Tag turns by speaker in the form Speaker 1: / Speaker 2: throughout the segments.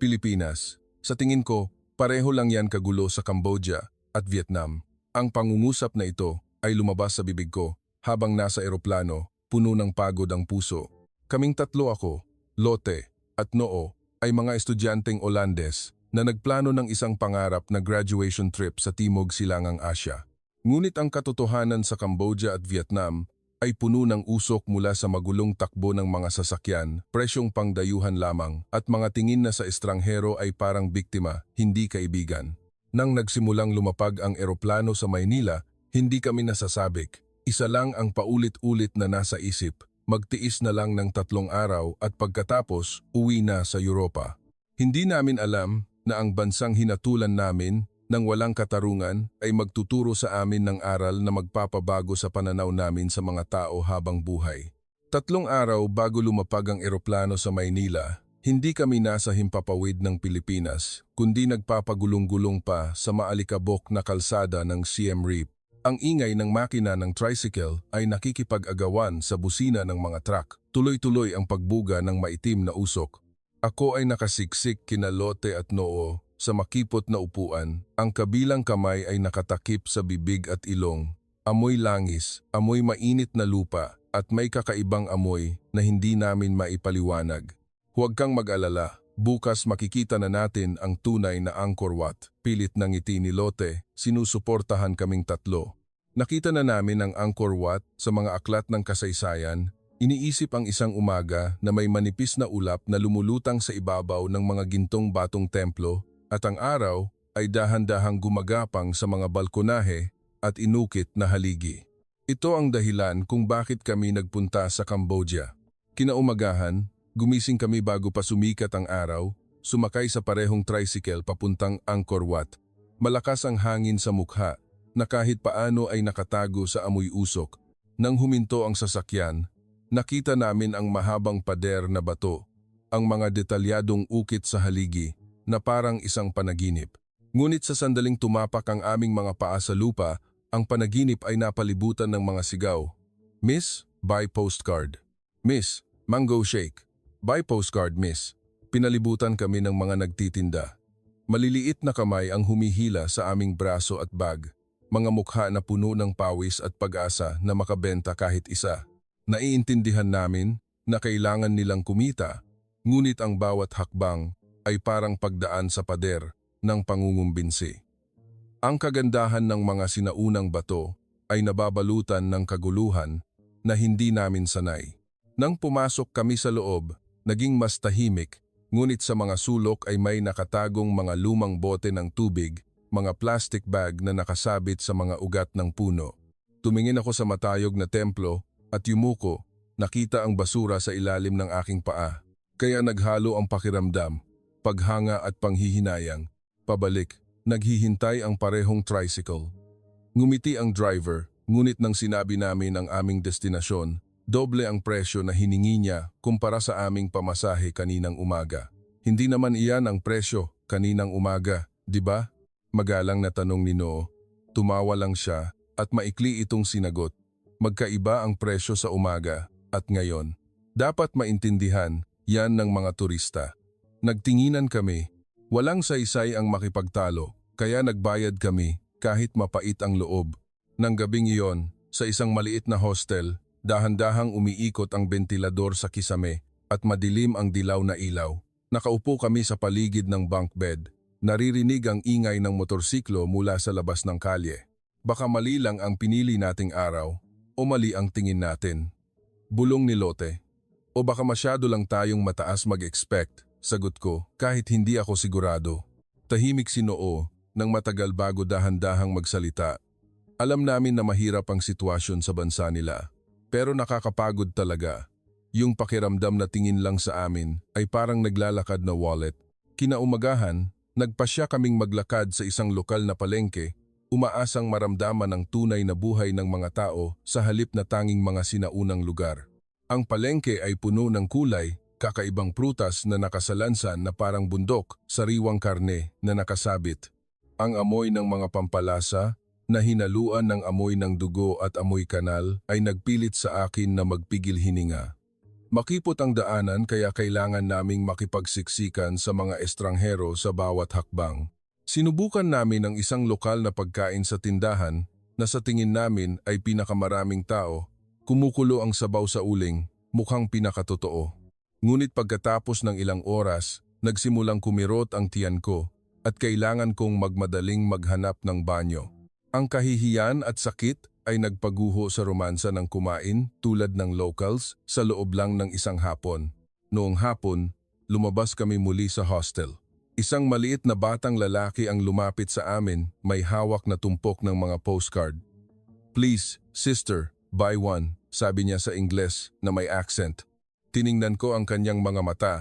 Speaker 1: Pilipinas. Sa tingin ko, pareho lang yan kagulo sa Cambodia at Vietnam. Ang pangungusap na ito ay lumabas sa bibig ko habang nasa eroplano, puno ng pagod ang puso. Kaming tatlo ako, Lotte at Noo, ay mga estudyanteng Olandes na nagplano ng isang pangarap na graduation trip sa Timog Silangang Asya. Ngunit ang katotohanan sa Cambodia at Vietnam ay puno ng usok mula sa magulong takbo ng mga sasakyan, presyong pangdayuhan lamang at mga tingin na sa estranghero ay parang biktima, hindi kaibigan. Nang nagsimulang lumapag ang eroplano sa Maynila, hindi kami nasasabik. Isa lang ang paulit-ulit na nasa isip, magtiis na lang ng 3 araw at pagkatapos uwi na sa Europa. Hindi namin alam na ang bansang hinatulan namin nang walang katarungan ay magtuturo sa amin ng aral na magpapabago sa pananaw namin sa mga tao habang buhay. 3 araw bago lumapag ang eroplano sa Maynila, hindi kami nasa himpapawid ng Pilipinas, kundi nagpapagulong-gulong pa sa maalikabok na kalsada ng Siem Reap. Ang ingay ng makina ng tricycle ay nakikipag-agawan sa busina ng mga truck. Tuloy-tuloy ang pagbuga ng maitim na usok. Ako ay nakasiksik kina Lotte at Noo sa makipot na upuan. Ang kabilang kamay ay nakatakip sa bibig at ilong. Amoy langis, amoy mainit na lupa at may kakaibang amoy na hindi namin maipaliwanag. Huwag kang mag-alala, bukas makikita na natin ang tunay na Angkor Wat. Pilit ng ngiti ni Lotte, sinusuportahan kaming tatlo. Nakita na namin ang Angkor Wat sa mga aklat ng kasaysayan. Iniisip ang isang umaga na may manipis na ulap na lumulutang sa ibabaw ng mga gintong batong templo at ang araw ay dahan-dahang gumagapang sa mga balkonahe at inukit na haligi. Ito ang dahilan kung bakit kami nagpunta sa Cambodia. Kinaumagahan, gumising kami bago pa sumikat ang araw, sumakay sa parehong tricycle papuntang Angkor Wat. Malakas ang hangin sa mukha na kahit paano ay nakatago sa amoy usok. Nang huminto ang sasakyan, nakita namin ang mahabang pader na bato, ang mga detalyadong ukit sa haligi na parang isang panaginip. Ngunit sa sandaling tumapak ang aming mga paa sa lupa, ang panaginip ay napalibutan ng mga sigaw. Miss, buy postcard. Miss, mango shake. Buy postcard, miss. Pinalibutan kami ng mga nagtitinda. Maliliit na kamay ang humihila sa aming braso at bag. Mga mukha na puno ng pawis at pag-asa na makabenta kahit isa. Naiintindihan namin na kailangan nilang kumita, ngunit ang bawat hakbang ay parang pagdaan sa pader ng pangungumbinsi. Ang kagandahan ng mga sinaunang bato ay nababalutan ng kaguluhan na hindi namin sanay. Nang pumasok kami sa loob, naging mas tahimik, ngunit sa mga sulok ay may nakatagong mga lumang bote ng tubig, mga plastic bag na nakasabit sa mga ugat ng puno. Tumingin ako sa matayog na templo at yumuko, nakita ang basura sa ilalim ng aking paa. Kaya naghalo ang pakiramdam, paghanga at panghihinayang. Pabalik, naghihintay ang parehong tricycle. Ngumiti ang driver, ngunit nang sinabi namin ang aming destinasyon, doble ang presyo na hiningi niya kumpara sa aming pamasahe kaninang umaga. Hindi naman iyan ang presyo kaninang umaga, di ba? Magalang na tanong ni Noo. Tumawa lang siya at maikli itong sinagot. Magkaiba ang presyo sa umaga at ngayon. Dapat maintindihan yan ng mga turista. Nagtinginan kami. Walang saysay ang makipagtalo, kaya nagbayad kami kahit mapait ang loob. Nang gabing iyon, sa isang maliit na hostel, dahan-dahang umiikot ang bentilador sa kisame at madilim ang dilaw na ilaw. Nakaupo kami sa paligid ng bunk bed. Naririnig ang ingay ng motorsiklo mula sa labas ng kalye. Baka mali lang ang pinili nating araw o mali ang tingin natin. Bulong ni Lotte. O baka masyado lang tayong mataas mag-expect, sagot ko kahit hindi ako sigurado. Tahimik si Noo nang matagal bago dahan-dahang magsalita. Alam namin na mahirap ang sitwasyon sa bansa nila, pero nakakapagod talaga. Yung pakiramdam na tingin lang sa amin ay parang naglalakad na wallet. Kinaumagahan, nagpasya kaming maglakad sa isang lokal na palengke, umaasang maramdaman ang tunay na buhay ng mga tao sa halip na tanging mga sinaunang lugar. Ang palengke ay puno ng kulay, kakaibang prutas na nakasalansan na parang bundok, sariwang karne na nakasabit. Ang amoy ng mga pampalasa na hinaluan ng amoy ng dugo at amoy kanal ay nagpilit sa akin na magpigil hininga. Makipot ang daanan kaya kailangan naming makipagsiksikan sa mga estranghero sa bawat hakbang. Sinubukan namin ang isang lokal na pagkain sa tindahan na sa tingin namin ay pinakamaraming tao. Kumukulo ang sabaw sa uling, mukhang pinakatotoo. Ngunit pagkatapos ng ilang oras, nagsimulang kumirot ang tiyan ko at kailangan kong magmadaling maghanap ng banyo. Ang kahihiyan at sakit ay nagpaguho sa romansa ng kumain tulad ng locals sa loob lang ng isang hapon. Noong hapon, lumabas kami muli sa hostel. Isang maliit na batang lalaki ang lumapit sa amin, may hawak na tumpok ng mga postcard. "Please, sister, buy one," sabi niya sa Ingles na may accent. Tiningnan ko ang kanyang mga mata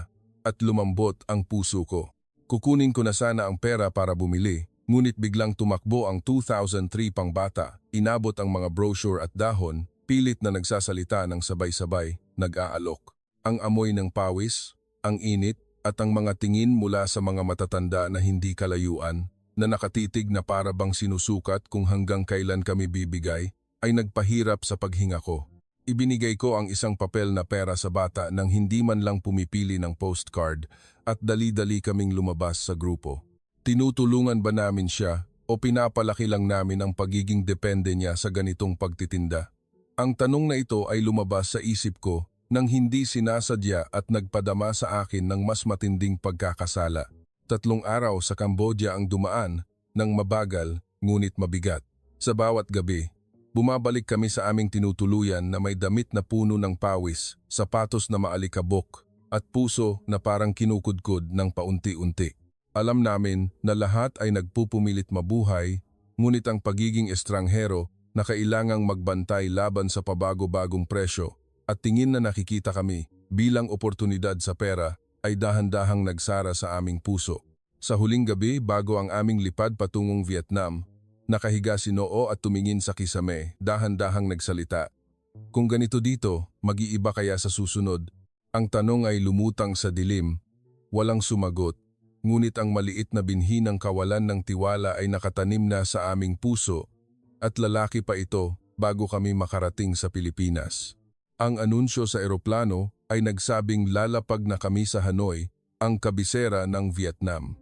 Speaker 1: at lumambot ang puso ko. Kukunin ko na sana ang pera para bumili, ngunit biglang tumakbo ang 2003 pang bata, inabot ang mga brochure at dahon, pilit na nagsasalita ng sabay-sabay, nag-aalok. Ang amoy ng pawis, ang init, at ang mga tingin mula sa mga matatanda na hindi kalayuan, na nakatitig na para bang sinusukat kung hanggang kailan kami bibigay, ay nagpahirap sa paghinga ko. Ibinigay ko ang isang papel na pera sa bata nang hindi man lang pumipili ng postcard at dali-dali kaming lumabas sa grupo. Tinutulungan ba namin siya o pinapalaki lang namin ang pagiging depende niya sa ganitong pagtitinda? Ang tanong na ito ay lumabas sa isip ko nang hindi sinasadya at nagpadama sa akin ng mas matinding pagkakasala. 3 araw sa Cambodia ang dumaan ng mabagal ngunit mabigat. Sa bawat gabi, bumabalik kami sa aming tinutuluyan na may damit na puno ng pawis, sapatos na maalikabok at puso na parang kinukudkod ng paunti-unti. Alam namin na lahat ay nagpupumilit mabuhay, ngunit ang pagiging estranghero na kailangang magbantay laban sa pabago-bagong presyo at tingin na nakikita kami bilang oportunidad sa pera ay dahan-dahang nagsara sa aming puso. Sa huling gabi bago ang aming lipad patungong Vietnam, nakahiga si Noo at tumingin sa kisame, dahan-dahang nagsalita. "Kung ganito dito, mag-iiba kaya sa susunod?" Ang tanong ay lumutang sa dilim, walang sumagot, ngunit ang maliit na binhi ng kawalan ng tiwala ay nakatanim na sa aming puso at lalaki pa ito bago kami makarating sa Pilipinas. Ang anunsyo sa eroplano ay nagsabing lalapag na kami sa Hanoi, ang kabisera ng Vietnam.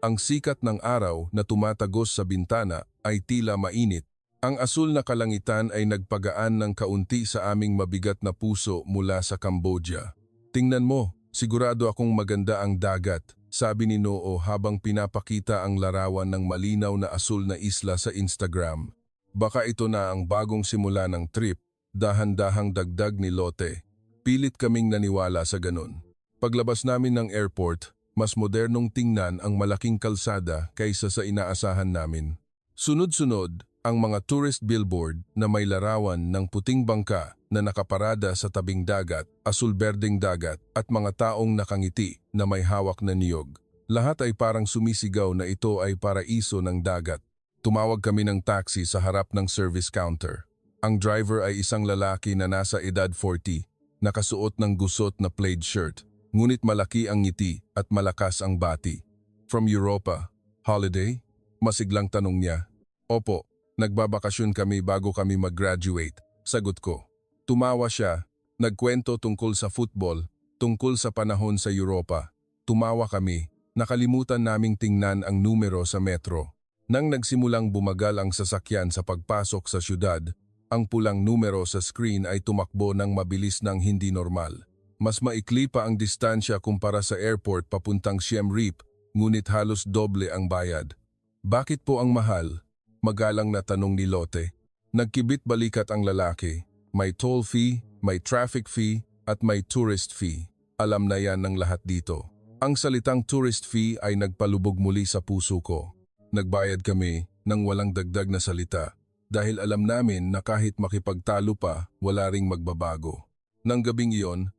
Speaker 1: Ang sikat ng araw na tumatagos sa bintana ay tila mainit. Ang asul na kalangitan ay nagpagaan ng kaunti sa aming mabigat na puso mula sa Cambodia. "Tingnan mo, sigurado akong maganda ang dagat," sabi ni Noo habang pinapakita ang larawan ng malinaw na asul na isla sa Instagram. Baka ito na ang bagong simula ng trip, dahan-dahang dagdag ni Lotte. Pilit kaming naniwala sa ganun. Paglabas namin ng airport, mas modernong tingnan ang malaking kalsada kaysa sa inaasahan namin. Sunod-sunod ang mga tourist billboard na may larawan ng puting bangka na nakaparada sa tabing dagat, asul-berdeng dagat at mga taong nakangiti na may hawak na niyog. Lahat ay parang sumisigaw na ito ay paraiso ng dagat. Tumawag kami ng taxi sa harap ng service counter. Ang driver ay isang lalaki na nasa edad 40, nakasuot ng gusot na plaid shirt, ngunit malaki ang ngiti at malakas ang bati. "From Europa? Holiday?" Masiglang tanong niya. "Opo, nagbabakasyon kami bago kami mag-graduate," sagot ko. Tumawa siya, nagkwento tungkol sa football, tungkol sa panahon sa Europa. Tumawa kami, nakalimutan naming tingnan ang numero sa metro. Nang nagsimulang bumagal ang sasakyan sa pagpasok sa syudad, ang pulang numero sa screen ay tumakbo ng mabilis ng hindi normal. Mas maikli pa ang distansya kumpara sa airport papuntang Siem Reap, ngunit halos doble ang bayad. "Bakit po ang mahal?" Magalang na tanong ni Lotte. Nagkibit balikat ang lalaki. May toll fee, may traffic fee, at may tourist fee. Alam na yan ng lahat dito. Ang salitang tourist fee ay nagpalubog muli sa puso ko. Nagbayad kami ng walang dagdag na salita dahil alam namin na kahit makipagtalo pa, wala ring magbabago. Nang gabing iyon,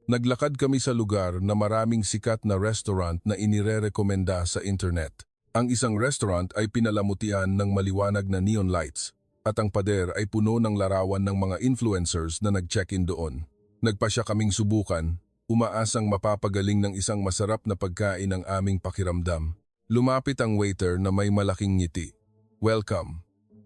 Speaker 1: naglakad kami sa lugar na maraming sikat na restaurant na inirerekomenda sa internet. Ang isang restaurant ay pinalamutian ng maliwanag na neon lights at ang pader ay puno ng larawan ng mga influencers na nag-check-in doon. Nagpasya kaming subukan, umaasang mapapagaling ng isang masarap na pagkain ang aming pakiramdam. Lumapit ang waiter na may malaking ngiti. "Welcome."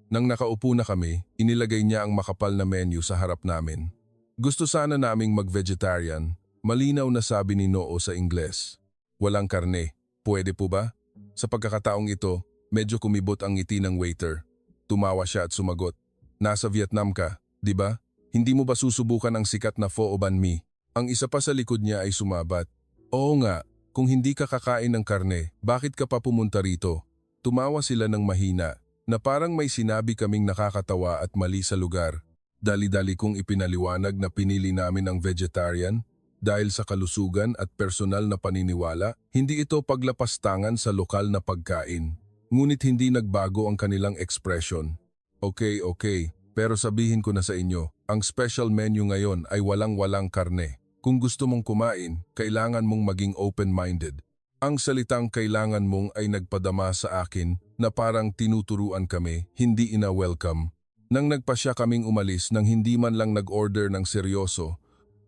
Speaker 1: Nang nakaupo na kami, inilagay niya ang makapal na menu sa harap namin. Gusto sana naming mag-vegetarian. Malinaw na sabi ni Noo sa Ingles. Walang karne. Pwede po ba? Sa pagkakataong ito, medyo kumibot ang ngiti ng waiter. Tumawa siya at sumagot. Nasa Vietnam ka, di ba? Hindi mo ba susubukan ang sikat na pho o banh mi? Ang isa pa sa likod niya ay sumabat. Oo nga, kung hindi ka kakain ng karne, bakit ka pa pumunta rito? Tumawa sila ng mahina, na parang may sinabi kaming nakakatawa at mali sa lugar. Dali-dali kong ipinaliwanag na pinili namin ang vegetarian dahil sa kalusugan at personal na paniniwala, hindi ito paglapastangan sa lokal na pagkain. Ngunit hindi nagbago ang kanilang expression. Okay, pero sabihin ko na sa inyo, ang special menu ngayon ay walang-walang karne. Kung gusto mong kumain, kailangan mong maging open-minded. Ang salitang kailangan mong ay nagpadama sa akin na parang tinuturuan kami, hindi ina-welcome. Nang nagpasya kaming umalis nang hindi man lang nag-order ng seryoso,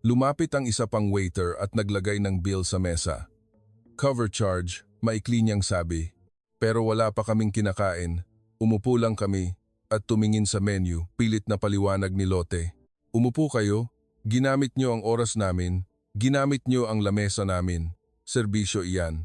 Speaker 1: lumapit ang isa pang waiter at naglagay ng bill sa mesa. Cover charge, maikli niyang sabi. Pero wala pa kaming kinakain. Umupo lang kami at tumingin sa menu, pilit na paliwanag ni Lotte. Umupo kayo. Ginamit nyo ang oras namin, ginamit nyo ang lamesa namin, serbisyo iyan.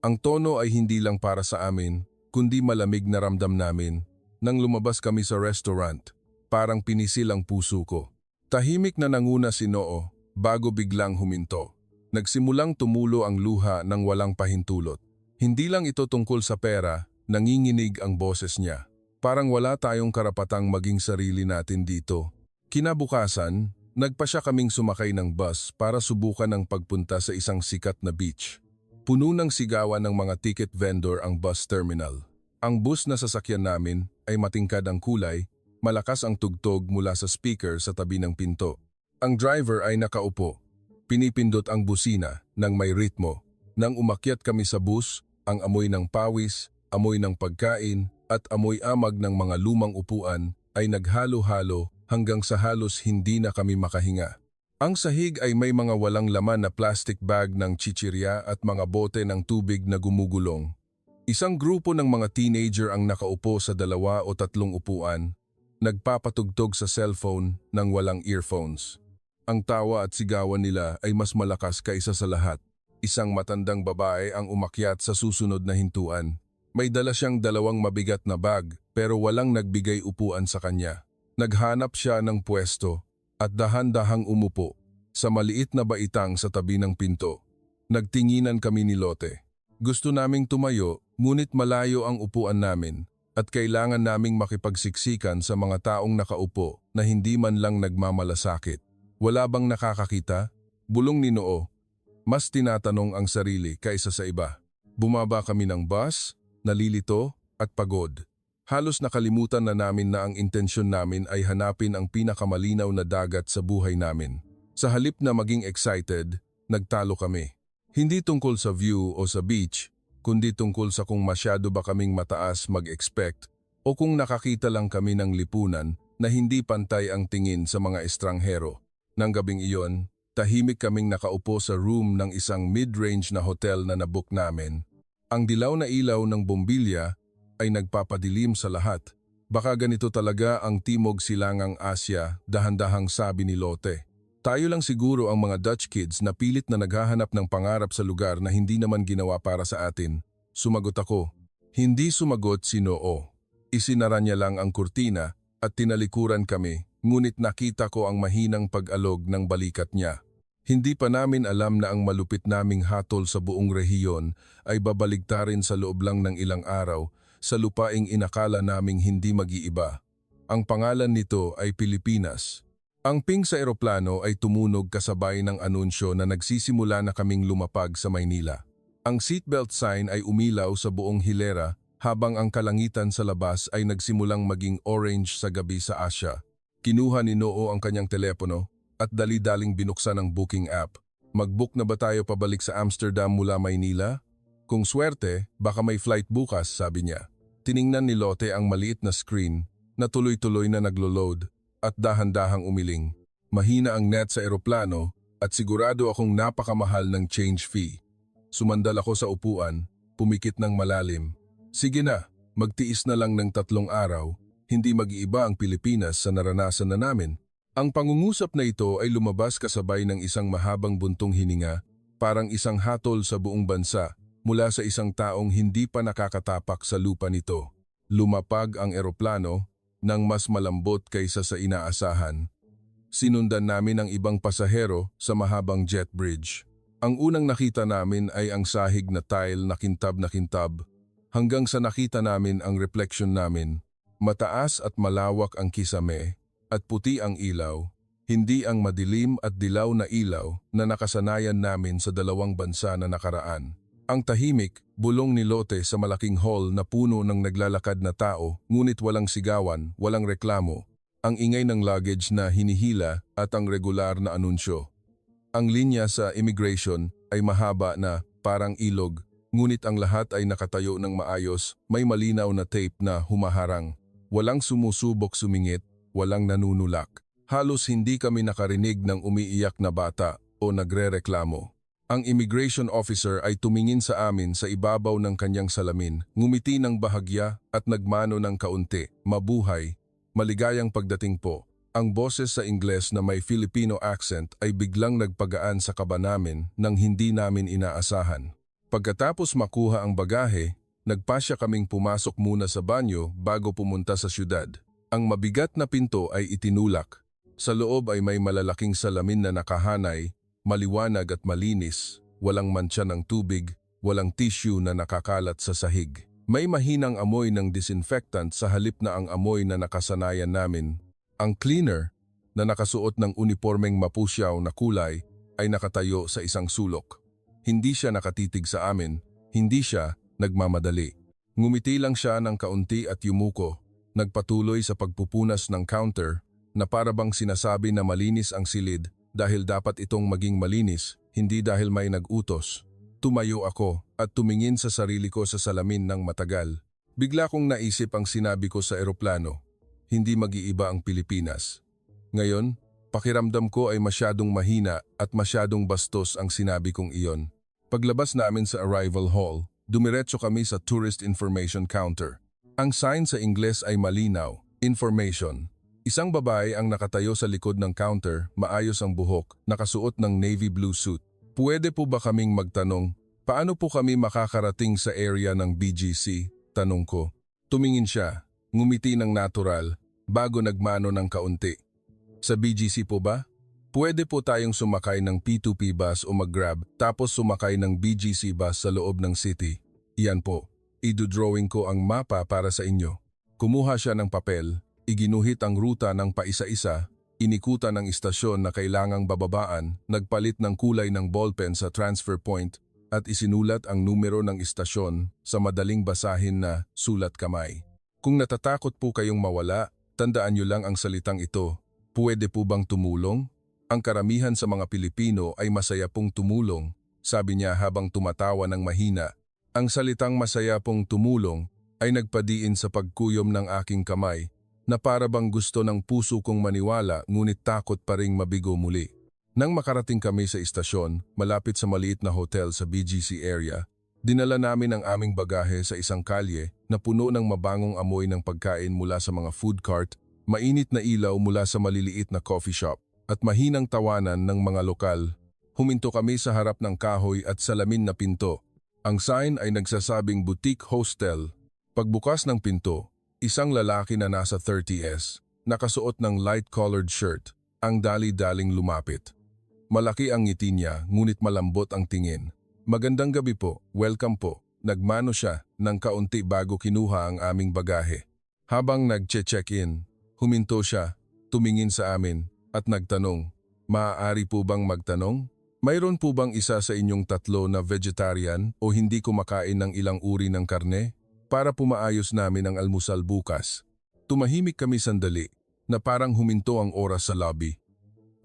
Speaker 1: Ang tono ay hindi lang para sa amin, kundi malamig na ramdam namin. Nang lumabas kami sa restaurant, parang pinisil ang puso ko. Tahimik na nanguna si Noo, bago biglang huminto. Nagsimulang tumulo ang luha ng walang pahintulot. Hindi lang ito tungkol sa pera, nanginginig ang boses niya. Parang wala tayong karapatang maging sarili natin dito. Kinabukasan, nagpasya kaming sumakay ng bus para subukan ang pagpunta sa isang sikat na beach. Puno ng sigawan ng mga ticket vendor ang bus terminal. Ang bus na sasakyan namin ay matingkad ang kulay, malakas ang tugtog mula sa speaker sa tabi ng pinto. Ang driver ay nakaupo. Pinipindot ang busina ng may ritmo. Nang umakyat kami sa bus, ang amoy ng pawis, amoy ng pagkain at amoy amag ng mga lumang upuan ay naghalo-halo hanggang sa halos hindi na kami makahinga. Ang sahig ay may mga walang laman na plastic bag ng chichirya at mga bote ng tubig na gumugulong. Isang grupo ng mga teenager ang nakaupo sa 2 o 3 upuan, nagpapatugtog sa cellphone ng walang earphones. Ang tawa at sigawan nila ay mas malakas kaysa sa lahat. Isang matandang babae ang umakyat sa susunod na hintuan. May dala siyang 2 mabigat na bag pero walang nagbigay upuan sa kanya. Naghanap siya ng pwesto at dahan-dahang umupo sa maliit na baitang sa tabi ng pinto. Nagtinginan kami ni Lotte. Gusto naming tumayo, ngunit malayo ang upuan namin at kailangan naming makipagsiksikan sa mga taong nakaupo na hindi man lang nagmamalasakit. Wala bang nakakakita? Bulong ni Noo. Mas tinatanong ang sarili kaysa sa iba. Bumaba kami ng bus, nalilito at pagod. Halos nakalimutan na namin na ang intensyon namin ay hanapin ang pinakamalinaw na dagat sa buhay namin. Sa halip na maging excited, nagtalo kami. Hindi tungkol sa view o sa beach, kundi tungkol sa kung masyado ba kaming mataas mag-expect o kung nakakita lang kami ng lipunan na hindi pantay ang tingin sa mga estranghero. Nang gabing iyon, tahimik kaming nakaupo sa room ng isang mid-range na hotel na nabook namin. Ang dilaw na ilaw ng bombilya ay nagpapadilim sa lahat. Baka ganito talaga ang Timog Silangang Asya, dahan-dahang sabi ni Lotte. Tayo lang siguro ang mga Dutch kids na pilit na naghahanap ng pangarap sa lugar na hindi naman ginawa para sa atin. Sumagot ako. Hindi sumagot si Noo. Isinara niya lang ang kurtina at tinalikuran kami, ngunit nakita ko ang mahinang pag-alog ng balikat niya. Hindi pa namin alam na ang malupit naming hatol sa buong rehiyon ay babaligtarin sa loob lang ng ilang araw sa lupaing inakala naming hindi mag-iiba. Ang pangalan nito ay Pilipinas. Ang ping sa eroplano ay tumunog kasabay ng anunsyo na nagsisimula na kaming lumapag sa Maynila. Ang seatbelt sign ay umilaw sa buong hilera habang ang kalangitan sa labas ay nagsimulang maging orange sa gabi sa Asya. Kinuha ni Noo ang kanyang telepono at dali-daling binuksan ang booking app. Mag-book na ba tayo pabalik sa Amsterdam mula Maynila? Kung swerte, baka may flight bukas, sabi niya. Tiningnan ni Lotte ang maliit na screen na tuloy-tuloy na naglo-load at dahan-dahang umiling. Mahina ang net sa eroplano at sigurado akong napakamahal ng change fee. Sumandal ako sa upuan, pumikit ng malalim. Sige na, magtiis na lang ng 3 araw, hindi mag-iiba ang Pilipinas sa naranasan na namin. Ang pangungusap na ito ay lumabas kasabay ng isang mahabang buntong hininga, parang isang hatol sa buong bansa mula sa isang taong hindi pa nakakatapak sa lupa nito. Lumapag ang eroplano ng mas malambot kaysa sa inaasahan. Sinundan namin ang ibang pasahero sa mahabang jet bridge. Ang unang nakita namin ay ang sahig na tile na kintab hanggang sa nakita namin ang reflection namin. Mataas at malawak ang kisame at puti ang ilaw, hindi ang madilim at dilaw na ilaw na nakasanayan namin sa dalawang bansa na nakaraan. Ang tahimik, bulong ni Lotte sa malaking hall na puno ng naglalakad na tao, ngunit walang sigawan, walang reklamo. Ang ingay ng luggage na hinihila at ang regular na anunsyo. Ang linya sa immigration ay mahaba na parang ilog, ngunit ang lahat ay nakatayo ng maayos, may malinaw na tape na humaharang. Walang sumusubok sumingit, walang nanunulak. Halos hindi kami nakarinig ng umiiyak na bata o nagrereklamo. Ang immigration officer ay tumingin sa amin sa ibabaw ng kanyang salamin, ngumiti ng bahagya at nagmano ng kaunti, mabuhay, maligayang pagdating po. Ang boses sa Ingles na may Filipino accent ay biglang nagpagaan sa kaba namin nang hindi namin inaasahan. Pagkatapos makuha ang bagahe, nagpasya kaming pumasok muna sa banyo bago pumunta sa syudad. Ang mabigat na pinto ay itinulak. Sa loob ay may malalaking salamin na nakahanay, maliwanag at malinis, walang mantsa ng tubig, walang tissue na nakakalat sa sahig. May mahinang amoy ng disinfectant sa halip na ang amoy na nakasanayan namin. Ang cleaner, na nakasuot ng unipormeng mapusyaw na kulay, ay nakatayo sa isang sulok. Hindi siya nakatitig sa amin, hindi siya nagmamadali. Ngumiti lang siya ng kaunti at yumuko, nagpatuloy sa pagpupunas ng counter na parabang sinasabi na malinis ang silid dahil dapat itong maging malinis, hindi dahil may nag-utos. Tumayo ako at tumingin sa sarili ko sa salamin ng matagal. Bigla kong naisip ang sinabi ko sa eroplano, hindi mag-iiba ang Pilipinas. Ngayon, pakiramdam ko ay masyadong mahina at masyadong bastos ang sinabi kong iyon. Paglabas namin sa arrival hall, dumiretso kami sa tourist information counter. Ang sign sa Ingles ay malinaw, information. Isang babae ang nakatayo sa likod ng counter, maayos ang buhok, nakasuot ng navy blue suit. Pwede po ba kaming magtanong, paano po kami makakarating sa area ng BGC? Tanong ko. Tumingin siya, ngumiti ng natural, bago nagmano ng kaunti. Sa BGC po ba? Pwede po tayong sumakay ng P2P bus o mag-grab, tapos sumakay ng BGC bus sa loob ng city. Iyan po. Idodrawing ko ang mapa para sa inyo. Kumuha siya ng papel, iginuhit ang ruta ng paisa-isa, inikutan ng istasyon na kailangang bababaan, nagpalit ng kulay ng ballpen sa transfer point, at isinulat ang numero ng istasyon sa madaling basahin na sulat kamay. Kung natatakot po kayong mawala, tandaan niyo lang ang salitang ito, pwede po bang tumulong? Ang karamihan sa mga Pilipino ay masaya pong tumulong, sabi niya habang tumatawa ng mahina. Ang salitang masaya pong tumulong ay nagpadiin sa pagkuyom ng aking kamay na para bang gusto ng puso kong maniwala ngunit takot pa ring mabigo muli. Nang makarating kami sa istasyon, malapit sa maliit na hotel sa BGC area, dinala namin ang aming bagahe sa isang kalye na puno ng mabangong amoy ng pagkain mula sa mga food cart, mainit na ilaw mula sa maliliit na coffee shop, at mahinang tawanan ng mga lokal. Huminto kami sa harap ng kahoy at salamin na pinto. Ang sign ay nagsasabing boutique hostel. Pagbukas ng pinto, isang lalaki na nasa 30s, nakasuot ng light-colored shirt, ang dali-daling lumapit. Malaki ang ngiti niya, ngunit malambot ang tingin. Magandang gabi po, welcome po. Nagmano siya ng kaunti bago kinuha ang aming bagahe. Habang nag-check-in, huminto siya, tumingin sa amin, at nagtanong, maaari po bang magtanong? Mayroon po bang isa sa inyong tatlo na vegetarian o hindi kumakain ng ilang uri ng karne? Para pumaayos namin ang almusal bukas. Tumahimik kami sandali na parang huminto ang oras sa lobby.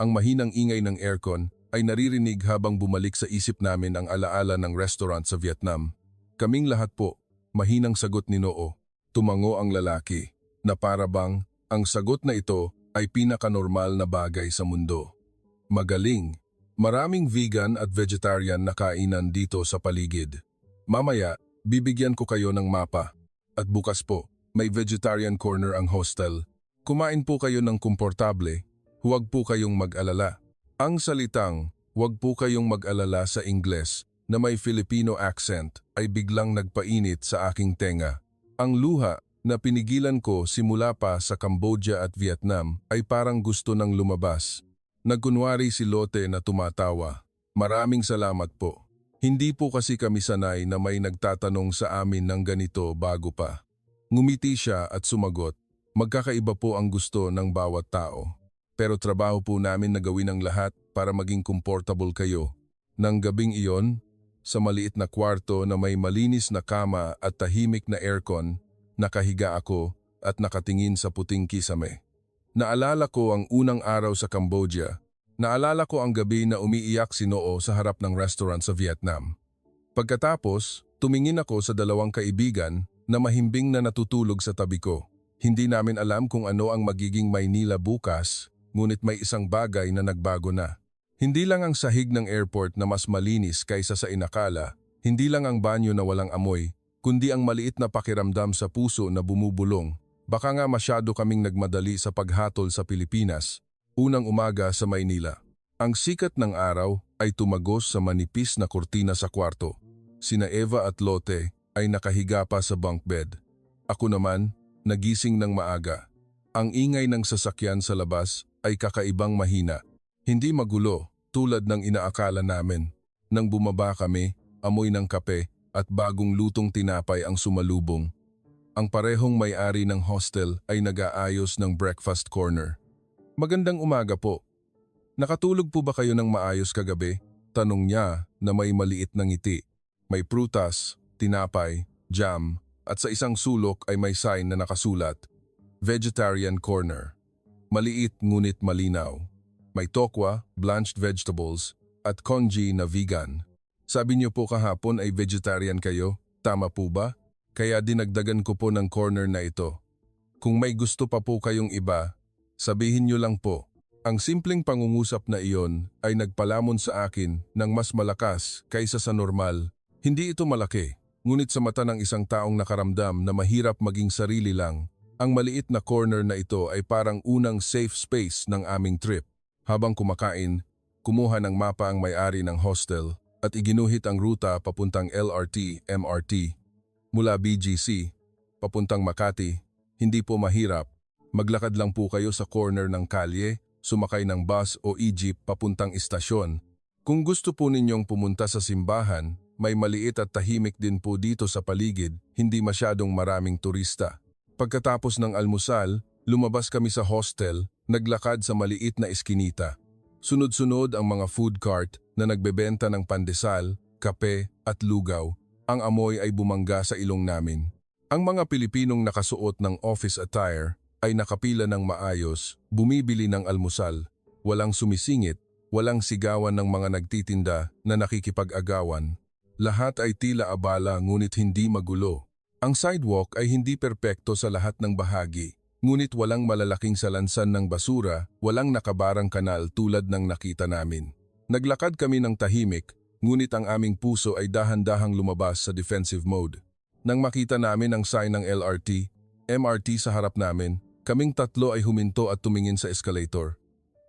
Speaker 1: Ang mahinang ingay ng aircon ay naririnig habang bumalik sa isip namin ang alaala ng restaurant sa Vietnam. Kaming lahat po, mahinang sagot ni Noo. Tumango ang lalaki na para bang ang sagot na ito ay pinakanormal na bagay sa mundo. Magaling. Maraming vegan at vegetarian na kainan dito sa paligid. Mamaya, bibigyan ko kayo ng mapa. At bukas po, may vegetarian corner ang hostel. Kumain po kayo ng komportable. Huwag po kayong mag-alala. Ang salitang, huwag po kayong mag-alala sa Ingles na may Filipino accent ay biglang nagpainit sa aking tenga. Ang luha na pinigilan ko simula pa sa Cambodia at Vietnam ay parang gusto nang lumabas. Nagkunwari si Lotte na tumatawa. Maraming salamat po. Hindi po kasi kami sanay na may nagtatanong sa amin ng ganito bago pa. Ngumiti siya at sumagot, magkakaiba po ang gusto ng bawat tao. Pero trabaho po namin na gawin ang lahat para maging comfortable kayo. Nang gabing iyon, sa maliit na kwarto na may malinis na kama at tahimik na aircon, nakahiga ako at nakatingin sa puting kisame. Naalala ko ang unang araw sa Cambodia. Naalala ko ang gabi na umiiyak si Noo sa harap ng restaurant sa Vietnam. Pagkatapos, tumingin ako sa dalawang kaibigan na mahimbing na natutulog sa tabi ko. Hindi namin alam kung ano ang magiging Maynila bukas, ngunit may isang bagay na nagbago na. Hindi lang ang sahig ng airport na mas malinis kaysa sa inakala, hindi lang ang banyo na walang amoy, kundi ang maliit na pakiramdam sa puso na bumubulong. Baka nga masyado kaming nagmadali sa paghatol sa Pilipinas. Unang umaga sa Maynila. Ang sikat ng araw ay tumagos sa manipis na kurtina sa kwarto. Sina Eva at Lotte ay nakahiga pa sa bunk bed. Ako naman, nagising ng maaga. Ang ingay ng sasakyan sa labas ay kakaibang mahina. Hindi magulo, tulad ng inaakala namin. Nang bumaba kami, amoy ng kape at bagong lutong tinapay ang sumalubong. Ang parehong may-ari ng hostel ay nag-aayos ng breakfast corner. Magandang umaga po. Nakatulog po ba kayo ng maayos kagabi? Tanong niya na may maliit na ngiti. May prutas, tinapay, jam, at sa isang sulok ay may sign na nakasulat, Vegetarian Corner. Maliit ngunit malinaw. May tokwa, blanched vegetables, at congee na vegan. Sabi niyo po kahapon ay vegetarian kayo, tama po ba? Kaya dinagdagan ko po ng corner na ito. Kung may gusto pa po kayong iba, sabihin niyo lang po. Ang simpleng pangungusap na iyon ay nagpalamon sa akin ng mas malakas kaysa sa normal. Hindi ito malaki, ngunit sa mata ng isang taong nakaramdam na mahirap maging sarili lang, ang maliit na corner na ito ay parang unang safe space ng aming trip. Habang kumakain, kumuha ng mapa ang may-ari ng hostel at iginuhit ang ruta papuntang LRT, MRT. Mula BGC, papuntang Makati, hindi po mahirap. Maglakad lang po kayo sa corner ng kalye, sumakay ng bus o e-jeep papuntang istasyon. Kung gusto po ninyong pumunta sa simbahan, may maliit at tahimik din po dito sa paligid, hindi masyadong maraming turista. Pagkatapos ng almusal, lumabas kami sa hostel, naglakad sa maliit na eskinita. Sunod-sunod ang mga food cart na nagbebenta ng pandesal, kape at lugaw. Ang amoy ay bumangga sa ilong namin. Ang mga Pilipinong nakasuot ng office attire ay nakapila ng maayos, bumibili ng almusal. Walang sumisingit, walang sigawan ng mga nagtitinda na nakikipag-agawan. Lahat ay tila abala ngunit hindi magulo. Ang sidewalk ay hindi perpekto sa lahat ng bahagi, ngunit walang malalaking salansan ng basura, walang nakabarang kanal tulad ng nakita namin. Naglakad kami ng tahimik, ngunit ang aming puso ay dahan-dahang lumabas sa defensive mode. Nang makita namin ang sign ng LRT, MRT sa harap namin, kaming tatlo ay huminto at tumingin sa escalator.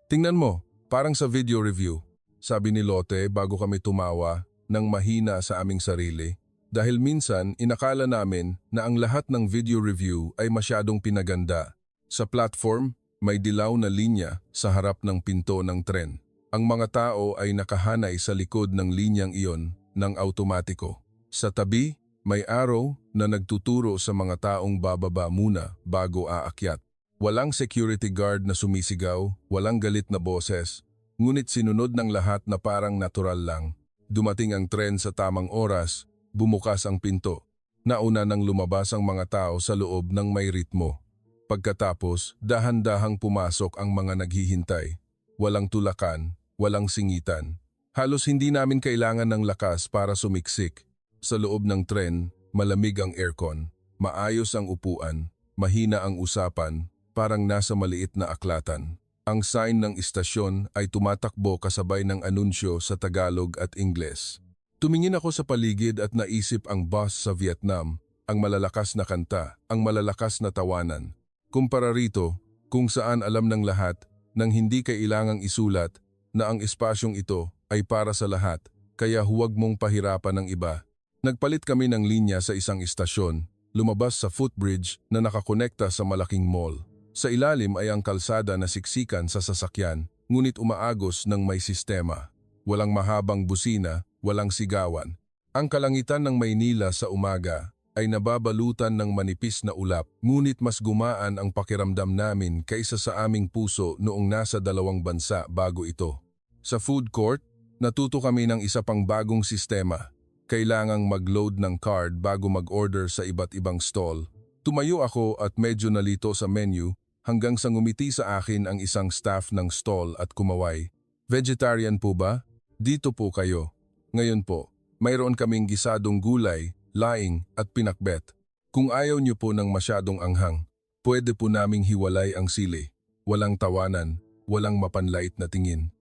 Speaker 1: Tingnan mo, parang sa video review, sabi ni Lotte bago kami tumawa ng mahina sa aming sarili. Dahil minsan inakala namin na ang lahat ng video review ay masyadong pinaganda. Sa platform, may dilaw na linya sa harap ng pinto ng tren. Ang mga tao ay nakahanay sa likod ng linyang iyon ng automatiko. Sa tabi, may arrow na nagtuturo sa mga taong bababa muna bago aakyat. Walang security guard na sumisigaw, walang galit na boses, ngunit sinunod ng lahat na parang natural lang. Dumating ang tren sa tamang oras, bumukas ang pinto. Nauna nang lumabas ang mga tao sa loob ng may ritmo. Pagkatapos, dahan-dahang pumasok ang mga naghihintay. Walang tulakan, walang singitan. Halos hindi namin kailangan ng lakas para sumiksik. Sa loob ng tren, malamig ang aircon, maayos ang upuan, mahina ang usapan, parang nasa maliit na aklatan. Ang sign ng istasyon ay tumatakbo kasabay ng anunsyo sa Tagalog at Ingles. Tumingin ako sa paligid at naisip ang bus sa Vietnam, ang malalakas na kanta, ang malalakas na tawanan. Kumpara rito, kung saan alam ng lahat nang hindi kailangang isulat na ang espasyong ito ay para sa lahat, kaya huwag mong pahirapan ng iba. Nagpalit kami ng linya sa isang istasyon, lumabas sa footbridge na nakakonekta sa malaking mall. Sa ilalim ay ang kalsada na siksikan sa sasakyan, ngunit umaagos ng may sistema. Walang mahabang busina, walang sigawan. Ang kalangitan ng Maynila sa umaga ay nababalutan ng manipis na ulap, ngunit mas gumaan ang pakiramdam namin kaysa sa aming puso noong nasa dalawang bansa bago ito. Sa food court, natuto kami ng isa pang bagong sistema. Kailangang mag-load ng card bago mag-order sa iba't ibang stall. Tumayo ako at medyo nalito sa menu hanggang sa ngumiti sa akin ang isang staff ng stall at kumaway. Vegetarian po ba? Dito po kayo. Ngayon po, mayroon kaming gisadong gulay, laing at pinakbet. Kung ayaw niyo po ng masyadong anghang, pwede po naming hiwalay ang sili. Walang tawanan, walang mapanlait na tingin.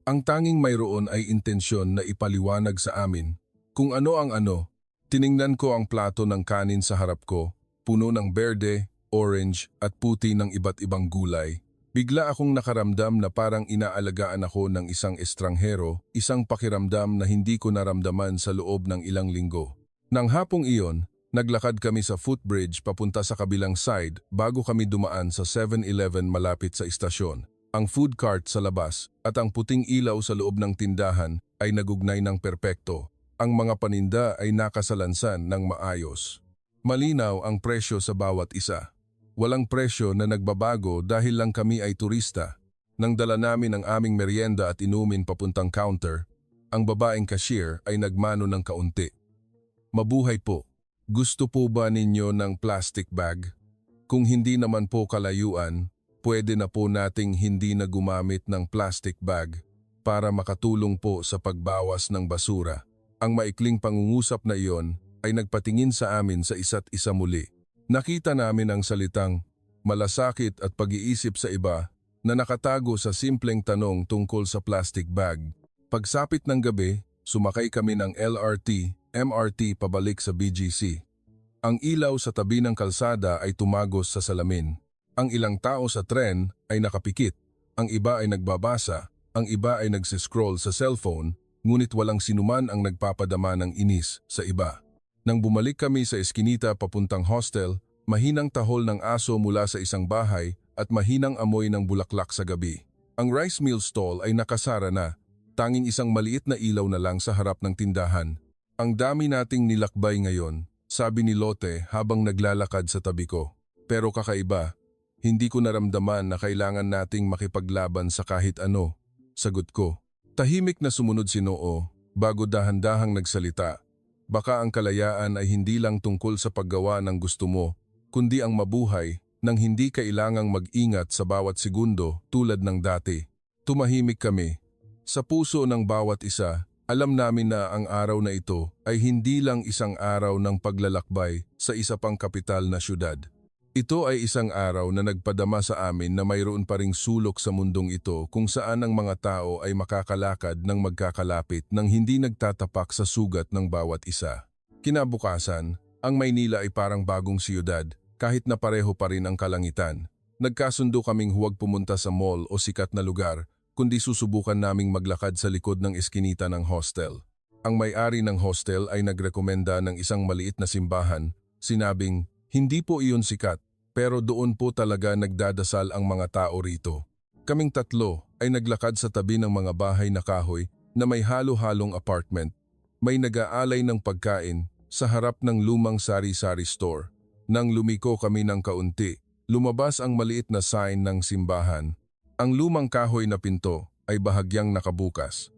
Speaker 1: Ang tanging mayroon ay intensyon na ipaliwanag sa amin. Kung ano ang ano, tiningnan ko ang plato ng kanin sa harap ko, puno ng berde, orange at puti ng iba't ibang gulay. Bigla akong nakaramdam na parang inaalagaan ako ng isang estranghero, isang pakiramdam na hindi ko naramdaman sa loob ng ilang linggo. Nang hapong iyon, naglakad kami sa footbridge papunta sa kabilang side bago kami dumaan sa 7-Eleven malapit sa istasyon. Ang food cart sa labas at ang puting ilaw sa loob ng tindahan ay nagugnay ng perpekto. Ang mga paninda ay nakasalansan ng maayos. Malinaw ang presyo sa bawat isa. Walang presyo na nagbabago dahil lang kami ay turista. Nang dala namin ang aming merienda at inumin papuntang counter, ang babaeng cashier ay nagmano ng kaunti. Mabuhay po. Gusto po ba ninyo ng plastic bag? Kung hindi naman po kalayuan, pwede na po nating hindi na gumamit ng plastic bag para makatulong po sa pagbawas ng basura. Ang maikling pangungusap na iyon ay nagpatingin sa amin sa isa't isa muli. Nakita namin ang salitang malasakit at pag-iisip sa iba na nakatago sa simpleng tanong tungkol sa plastic bag. Pagsapit ng gabi, sumakay kami ng LRT, MRT pabalik sa BGC. Ang ilaw sa tabi ng kalsada ay tumagos sa salamin. Ang ilang tao sa tren ay nakapikit, ang iba ay nagbabasa, ang iba ay nagsiscroll sa cellphone, ngunit walang sinuman ang nagpapadama ng inis sa iba. Nang bumalik kami sa eskinita papuntang hostel, mahinang tahol ng aso mula sa isang bahay at mahinang amoy ng bulaklak sa gabi. Ang rice meal stall ay nakasara na, tanging isang maliit na ilaw na lang sa harap ng tindahan. Ang dami nating nilakbay ngayon, sabi ni Lotte habang naglalakad sa tabi ko. Pero kakaiba, hindi ko naramdaman na kailangan nating makipaglaban sa kahit ano. Sagot ko. Tahimik na sumunod si Noo bago dahan-dahang nagsalita. Baka ang kalayaan ay hindi lang tungkol sa paggawa ng gusto mo, kundi ang mabuhay nang hindi kailangang mag-ingat sa bawat segundo tulad ng dati. Tumahimik kami. Sa puso ng bawat isa, alam namin na ang araw na ito ay hindi lang isang araw ng paglalakbay sa isa pang kapital na syudad. Ito ay isang araw na nagpadama sa amin na mayroon pa ring sulok sa mundong ito kung saan ang mga tao ay makakalakad ng magkakalapit nang hindi nagtatapak sa sugat ng bawat isa. Kinabukasan, ang Maynila ay parang bagong siyudad kahit na pareho pa rin ang kalangitan. Nagkasundo kaming huwag pumunta sa mall o sikat na lugar, kundi susubukan naming maglakad sa likod ng eskinita ng hostel. Ang may-ari ng hostel ay nagrekomenda ng isang maliit na simbahan, sinabing, hindi po iyon sikat, pero doon po talaga nagdadasal ang mga tao rito. Kaming tatlo ay naglakad sa tabi ng mga bahay na kahoy na may halo-halong apartment. May nag-aalay ng pagkain sa harap ng lumang sari-sari store. Nang lumiko kami ng kaunti, lumabas ang maliit na sign ng simbahan. Ang lumang kahoy na pinto ay bahagyang nakabukas.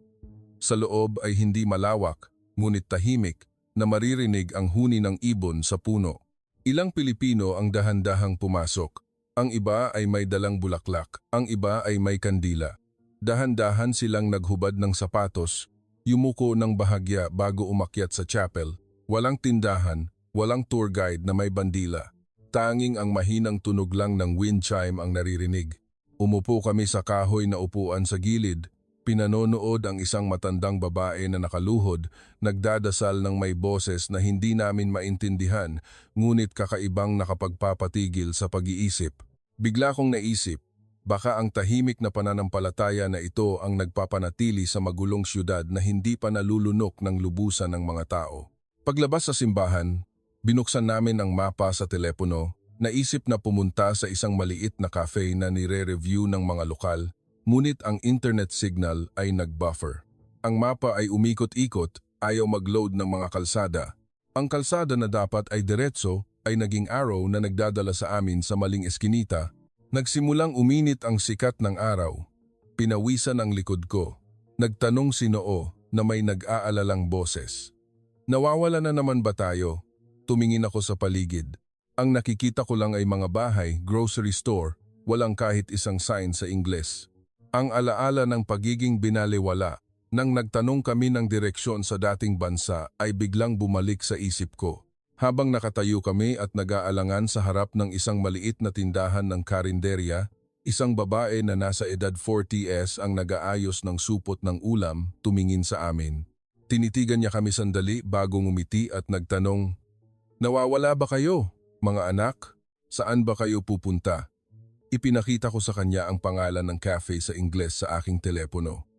Speaker 1: Sa loob ay hindi malawak, ngunit tahimik na maririnig ang huni ng ibon sa puno. Ilang Pilipino ang dahan-dahang pumasok. Ang iba ay may dalang bulaklak, ang iba ay may kandila. Dahan-dahan silang naghubad ng sapatos, yumuko ng bahagya bago umakyat sa chapel. Walang tindahan, walang tour guide na may bandila. Tanging ang mahinang tunog lang ng wind chime ang naririnig. Umupo kami sa kahoy na upuan sa gilid. Pinanonood ang isang matandang babae na nakaluhod, nagdadasal ng may boses na hindi namin maintindihan, ngunit kakaibang nakapagpapatigil sa pag-iisip. Bigla kong naisip, Baka ang tahimik na pananampalataya na ito ang nagpapanatili sa magulong syudad na hindi pa nalulunok ng lubusan ng mga tao. Paglabas sa simbahan, binuksan namin ang mapa sa telepono. Naisip na pumunta sa isang maliit na cafe na nire-review ng mga lokal, ngunit ang internet signal ay nag-buffer. Ang mapa ay umikot-ikot, ayaw mag-load ng mga kalsada. Ang kalsada na dapat ay diretso ay naging arrow na nagdadala sa amin sa maling eskinita. Nagsimulang uminit ang sikat ng araw. Pinawisan ang likod ko. Nagtanong si Noo na may nag-aalalang boses. Nawawala na naman ba tayo? Tumingin ako sa paligid. Ang nakikita ko lang ay mga bahay, grocery store, walang kahit isang sign sa Ingles. Ang alaala ng pagiging binaliwala nang nagtanong kami ng direksyon sa dating bansa ay biglang bumalik sa isip ko. Habang nakatayo kami at nag-aalangan sa harap ng isang maliit na tindahan ng karinderya, isang babae na nasa edad 40s ang nag-aayos ng supot ng ulam tumingin sa amin. Tinitigan niya kami sandali bago ngumiti at nagtanong, "Nawawala ba kayo? Mga anak, saan ba kayo pupunta?" Ipinakita ko sa kanya ang pangalan ng cafe sa Ingles sa aking telepono.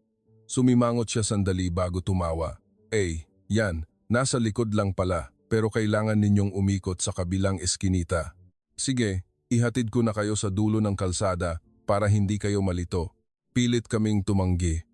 Speaker 1: Sumimangot siya sandali bago tumawa. Yan, nasa likod lang pala, pero kailangan ninyong umikot sa kabilang eskinita." "Sige, ihatid ko na kayo sa dulo ng kalsada para hindi kayo malito." Pilit kaming tumanggi.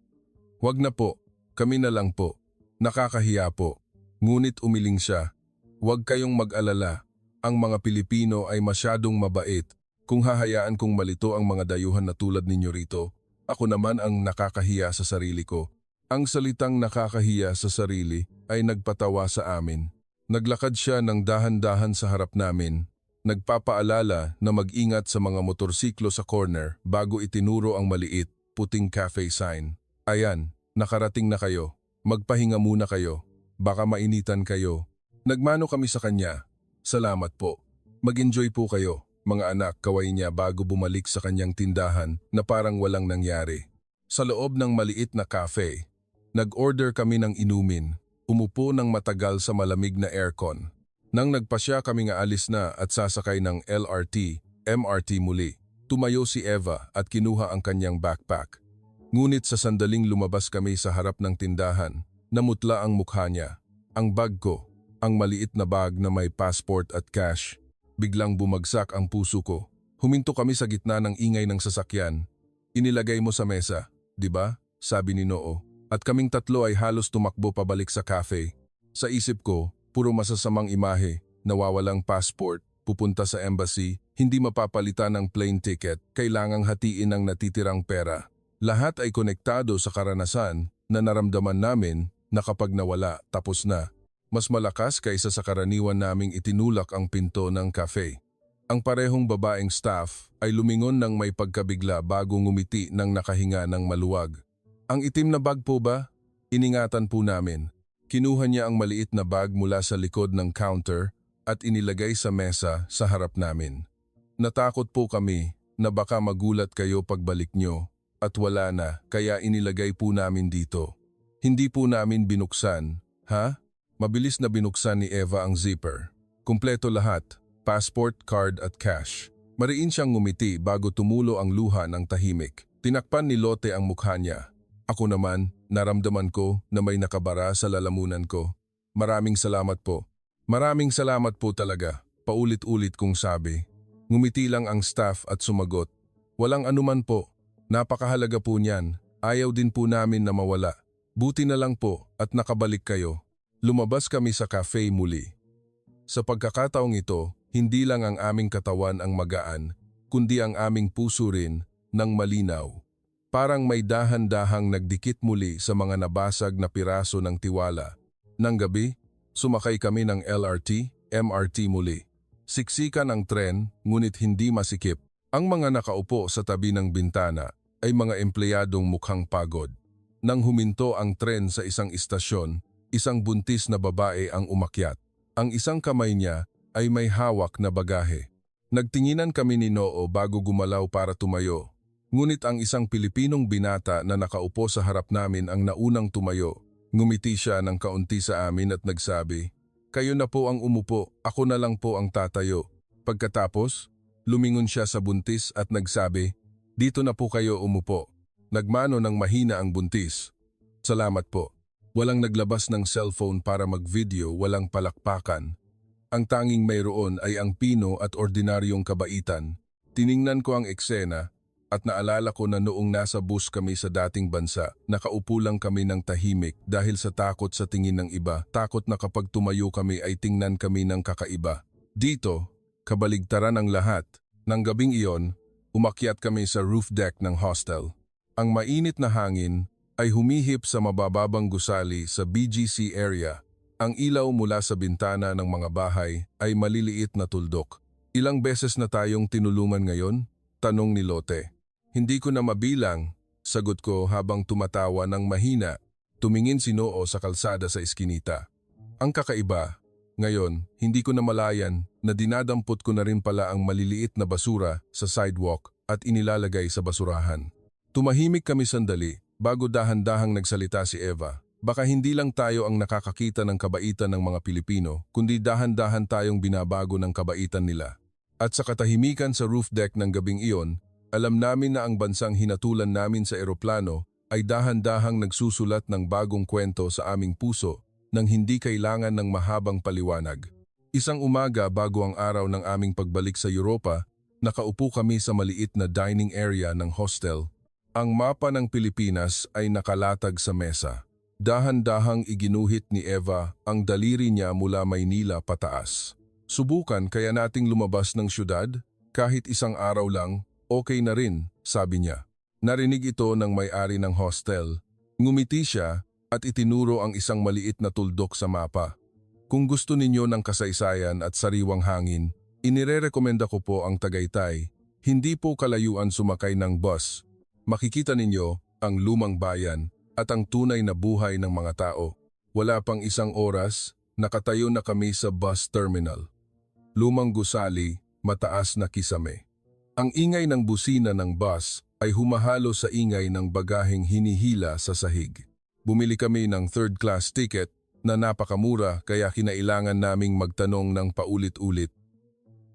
Speaker 1: "Wag na po, kami na lang po. Nakakahiya po." Ngunit umiling siya. "Wag kayong mag-alala. Ang mga Pilipino ay masyadong mabait. Kung hahayaan kong malito ang mga dayuhan na tulad ninyo rito, ako naman ang nakakahiya sa sarili ko." Ang salitang nakakahiya sa sarili ay nagpatawa sa amin. Naglakad siya ng dahan-dahan sa harap namin, nagpapaalala na mag-ingat sa mga motorsiklo sa corner bago itinuro ang maliit, puting cafe sign. "Ayan, nakarating na kayo. Magpahinga muna kayo. Baka mainitan kayo." Nagmano kami sa kanya. "Salamat po. Mag-enjoy po kayo, mga anak," kaway niya bago bumalik sa kanyang tindahan na parang walang nangyari. Sa loob ng maliit na cafe, nag-order kami ng inumin, umupo ng matagal sa malamig na aircon. Nang nagpasya kami nga alis na at sasakay ng LRT, MRT muli, tumayo si Eva at kinuha ang kanyang backpack. Ngunit sa sandaling lumabas kami sa harap ng tindahan, namutla ang mukha niya. Ang bag ko, ang maliit na bag na may passport at cash. Biglang bumagsak ang puso ko. Huminto kami sa gitna ng ingay ng sasakyan. "Inilagay mo sa mesa, di ba?" sabi ni Noo. At kaming tatlo ay halos tumakbo pabalik sa cafe. Sa isip ko, puro masasamang imahe, nawawalang passport, pupunta sa embassy, hindi mapapalitan ng plane ticket, kailangang hatiin ang natitirang pera. Lahat ay konektado sa karanasan na naramdaman namin na kapag nawala, tapos na. Mas malakas kaysa sa karaniwan naming itinulak ang pinto ng cafe. Ang parehong babaeng staff ay lumingon ng may pagkabigla bago ngumiti ng nakahinga ng maluwag. "Ang itim na bag po ba?" Iningatan po namin. Kinuha niya ang maliit na bag mula sa likod ng counter at inilagay sa mesa sa harap namin. Natakot po kami na baka magulat kayo pagbalik nyo at wala na, kaya inilagay po namin dito. Hindi po namin binuksan, ha? Mabilis na binuksan ni Eva ang zipper. Kumpleto lahat, passport, card at cash. Mariin siyang ngumiti bago tumulo ang luha ng tahimik. Tinakpan ni Lotte ang mukha niya. Ako naman, naramdaman ko na may nakabara sa lalamunan ko. "Maraming salamat po." "Maraming salamat po talaga," paulit-ulit kong sabi. Ngumiti lang ang staff at sumagot. "Walang anuman po. Napakahalaga po niyan. Ayaw din po namin na mawala. Buti na lang po at nakabalik kayo." Lumabas kami sa cafe muli. Sa pagkakataong ito, hindi lang ang aming katawan ang magaan, kundi ang aming puso rin ng malinaw. Parang may dahan-dahang nagdikit muli sa mga nabasag na piraso ng tiwala. Nang gabi, sumakay kami ng LRT, MRT muli. Siksikan ang tren, ngunit hindi masikip. Ang mga nakaupo sa tabi ng bintana ay mga empleyadong mukhang pagod. Nang huminto ang tren sa isang istasyon, isang buntis na babae ang umakyat. Ang isang kamay niya ay may hawak na bagahe. Nagtinginan kami ni Noo bago gumalaw para tumayo. Ngunit ang isang Pilipinong binata na nakaupo sa harap namin ang naunang tumayo. Ngumiti siya ng kaunti sa amin at nagsabi, "Kayo na po ang umupo, ako na lang po ang tatayo." Pagkatapos, lumingon siya sa buntis at nagsabi, Dito na po kayo umupo. Nagmano ng mahina ang buntis. Salamat po. Walang naglabas ng cellphone para mag-video, walang palakpakan. Ang tanging mayroon ay ang pino at ordinaryong kabaitan. Tiningnan ko ang eksena at naalala ko na noong nasa bus kami sa dating bansa, nakaupo lang kami ng tahimik dahil sa takot sa tingin ng iba, takot na kapag tumayo kami ay tingnan kami ng kakaiba. Dito, kabaligtaran ang lahat. Nang gabing iyon, umakyat kami sa roof deck ng hostel. Ang mainit na hangin ay humihip sa mabababang gusali sa BGC area. Ang ilaw mula sa bintana ng mga bahay ay maliliit na tuldok. Ilang beses na tayong tinulungan ngayon? Tanong ni Lotte. Hindi ko na mabilang, sagot ko habang tumatawa ng mahina. Tumingin si Noo sa kalsada sa iskinita. Ang kakaiba, ngayon hindi ko na malayan na dinadampot ko na rin pala ang maliliit na basura sa sidewalk at inilalagay sa basurahan. Tumahimik kami sandali. Bago dahan-dahang nagsalita si Eva, baka hindi lang tayo ang nakakakita ng kabaitan ng mga Pilipino, kundi dahan-dahan tayong binabago ng kabaitan nila. At sa katahimikan sa roof deck ng gabing iyon, alam namin na ang bansang hinatulan namin sa eroplano ay dahan-dahang nagsusulat ng bagong kwento sa aming puso nang hindi kailangan ng mahabang paliwanag. Isang umaga bago ang araw ng aming pagbalik sa Europa, nakaupo kami sa maliit na dining area ng hostel. Ang mapa ng Pilipinas ay nakalatag sa mesa. Dahan-dahang iginuhit ni Eva ang daliri niya mula Maynila pataas. Subukan kaya nating lumabas ng syudad? Kahit isang araw lang, okay na rin, sabi niya. Narinig ito ng may-ari ng hostel. Ngumiti siya at itinuro ang isang maliit na tuldok sa mapa. Kung gusto ninyo ng kasaysayan at sariwang hangin, inirerekomenda ko po ang Tagaytay. Hindi po kalayuan sumakay ng bus. Makikita ninyo ang lumang bayan at ang tunay na buhay ng mga tao. Wala pang isang oras, nakatayo na kami sa bus terminal. Lumang gusali, mataas na kisame. Ang ingay ng busina ng bus ay humahalo sa ingay ng bagaheng hinihila sa sahig. Bumili kami ng third-class ticket na napakamura kaya kinailangan naming magtanong ng paulit-ulit.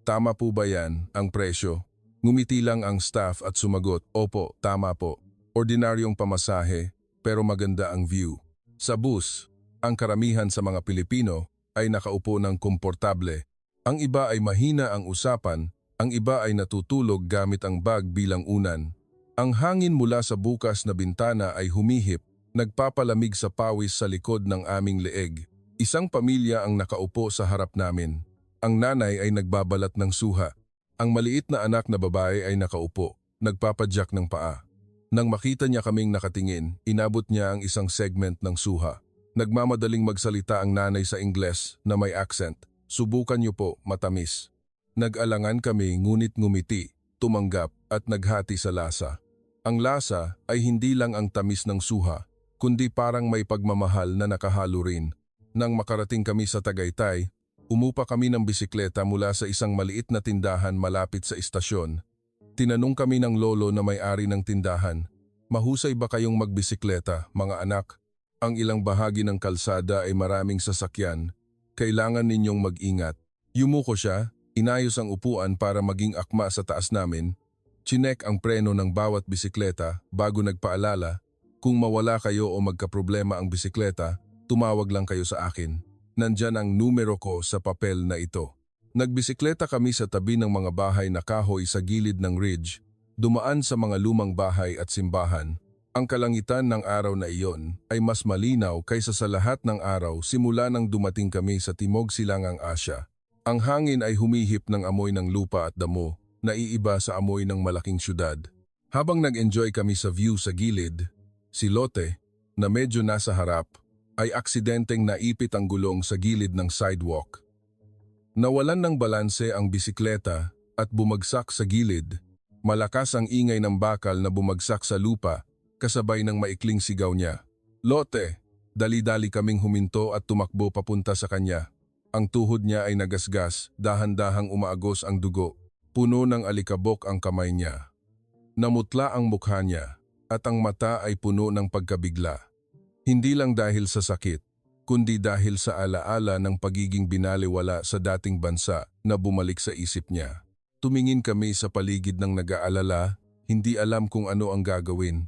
Speaker 1: Tama po ba yan, ang presyo? Ngumiti lang ang staff at sumagot, opo, tama po. Ordinaryong pamasahe, pero maganda ang view. Sa bus, ang karamihan sa mga Pilipino ay nakaupo ng komportable. Ang iba ay mahina ang usapan, ang iba ay natutulog gamit ang bag bilang unan. Ang hangin mula sa bukas na bintana ay humihip, nagpapalamig sa pawis sa likod ng aming leeg. Isang pamilya ang nakaupo sa harap namin. Ang nanay ay nagbabalat ng suha. Ang maliit na anak na babae ay nakaupo, nagpapadyak ng paa. Nang makita niya kaming nakatingin, inabot niya ang isang segment ng suha. Nagmamadaling magsalita ang nanay sa Ingles na may accent. Subukan niyo po, matamis. Nag-alangan kami ngunit ngumiti, tumanggap at naghati sa lasa. Ang lasa ay hindi lang ang tamis ng suha, kundi parang may pagmamahal na nakahalo rin. Nang makarating kami sa Tagaytay, umupa kami ng bisikleta mula sa isang maliit na tindahan malapit sa istasyon. Tinanong kami ng lolo na may-ari ng tindahan, mahusay ba kayong magbisikleta, mga anak? Ang ilang bahagi ng kalsada ay maraming sasakyan. Kailangan ninyong mag-ingat. Yumuko siya, inayos ang upuan para maging akma sa taas namin. Chinek ang preno ng bawat bisikleta bago nagpaalala, kung mawala kayo o magkaproblema ang bisikleta, tumawag lang kayo sa akin. Nandyan ang numero ko sa papel na ito. Nagbisikleta kami sa tabi ng mga bahay na kahoy sa gilid ng ridge, dumaan sa mga lumang bahay at simbahan. Ang kalangitan ng araw na iyon ay mas malinaw kaysa sa lahat ng araw simula nang dumating kami sa Timog Silangang Asya. Ang hangin ay humihip ng amoy ng lupa at damo, naiiba sa amoy ng malaking syudad. Habang nag-enjoy kami sa view sa gilid, si Lotte, na medyo nasa harap, ay aksidenteng naipit ang gulong sa gilid ng sidewalk. Nawalan ng balanse ang bisikleta at bumagsak sa gilid. Malakas ang ingay ng bakal na bumagsak sa lupa, kasabay ng maikling sigaw niya. Lotte! Dali-dali kaming huminto at tumakbo papunta sa kanya. Ang tuhod niya ay nagasgas, dahan-dahang umaagos ang dugo. Puno ng alikabok ang kamay niya. Namutla ang mukha niya, at ang mata ay puno ng pagkabigla. Hindi lang dahil sa sakit, kundi dahil sa alaala ng pagiging binaliwala sa dating bansa na bumalik sa isip niya. Tumingin kami sa paligid ng nag-aalala, hindi alam kung ano ang gagawin.